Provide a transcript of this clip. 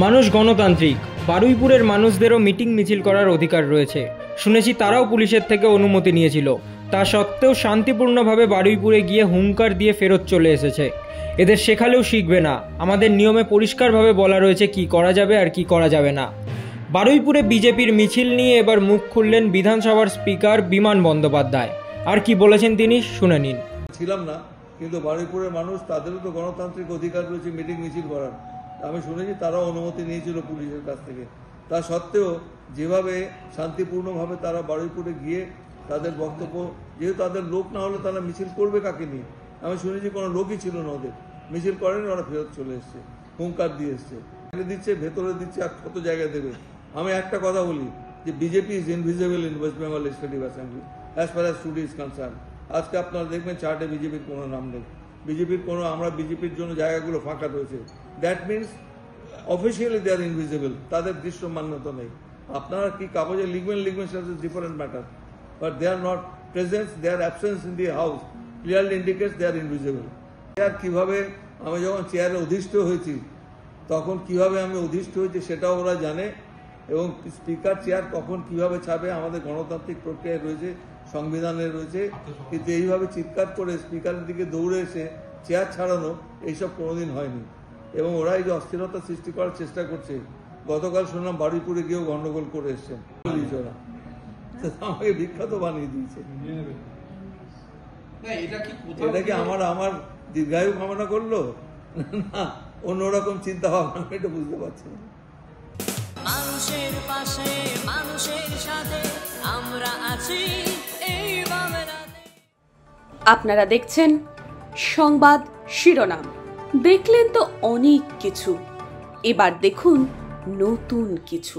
মানুষ গণতান্ত্রিক, বারুইপুরের মানুষদেরও মিটিং মিছিল করার অধিকার রয়েছে। শুনেছি তারাও পুলিশের থেকে অনুমতি নিয়েছিল, তা সত্ত্বেও শান্তিপূর্ণভাবে বারুইপুরে গিয়ে হুঙ্কার দিয়ে ফেরত চলে এসেছে। এদের শেখালেও শিখবে না। আমাদের নিয়মে পরিষ্কারভাবে বলা রয়েছে কি করা যাবে আর কি করা যাবে না। বারুইপুরে বিজেপির মিছিল নিয়ে এবার মুখ খুললেন বিধানসভার স্পিকার বিমান বন্দ্যোপাধ্যায়। আর কি বলেছেন তিনি শুনে নিন। ছিলাম না, কিন্তু বারুইপুরের মানুষ, তাদেরও তো গণতান্ত্রিক অধিকার রয়েছে মিটিং মিছিল করার। আমি শুনেছি তারাও অনুমতি নিয়েছিল পুলিশের কাছ থেকে। তা সত্ত্বেও যেভাবে শান্তিপূর্ণভাবে তারা বারুইপুরে গিয়ে তাদের বক্তব্য, যেহেতু তাদের লোক না হলে তারা মিছিল করবে কাকে নিয়ে? আমি শুনেছি কোনো লোকই ছিল না ওদের, মিছিল করেনি, ওরা ফেরত চলে এসছে, হুঙ্কার দিয়ে এসছে, দিচ্ছে, ভেতরে দিচ্ছে, আর কত জায়গায় দেবে। আমি একটা কথা বলি যে BJP is invisible in West Bengal legislative assembly as far as today is concern. আজকে আপনারা দেখবেন চার্টে বিজেপির কোনো নাম নেই, আমরা বিজেপির জন্য জায়গাগুলো ফাঁকা রয়েছে। That means officially they are invisible, তাদের দৃশ্য মান্যতা নেই। আপনারা কি কাগজে লিখবেন সেটা different matter, but they are not presence, their absence in the house clearly indicates they are invisible. কিভাবে আমি যখন চেয়ারে অধিষ্ঠ হয়েছি, তখন কিভাবে আমি অধিষ্ঠ হয়েছি সেটাও ওরা জানে, এবং স্পিকার চেয়ার কখন কিভাবে ছাড়বে আমাদের গণতান্ত্রিক প্রক্রিয়ায় রয়েছে, সংবিধানে রয়েছে। কিন্তু এইভাবে চিৎকার করে স্পিকারের দিকে দৌড়ে এসে চেয়ার ছাড়ানো, এইসব কোনোদিন হয়নি। এবং ওরা এই যে অস্থিরতা সৃষ্টি করার চেষ্টা করছে, গতকাল শুনলাম বারুইপুরে গিয়েও গন্ডগোল করে এসছেন ওরা, আমাকে বিখ্যাত বানিয়ে দিয়েছে। এটা কি আমার দীর্ঘায়ু কামনা করলো না অন্যরকম চিন্তা ভাবনা? এটা বুঝতে পারছি না। মানুষের পাশে, মানুষের সাথে আমরা আছি এই বাংলাতে। আপনারা দেখছেন সংবাদ শিরোনাম। দেখলেন তো অনেক কিছু, এবার দেখুন নতুন কিছু।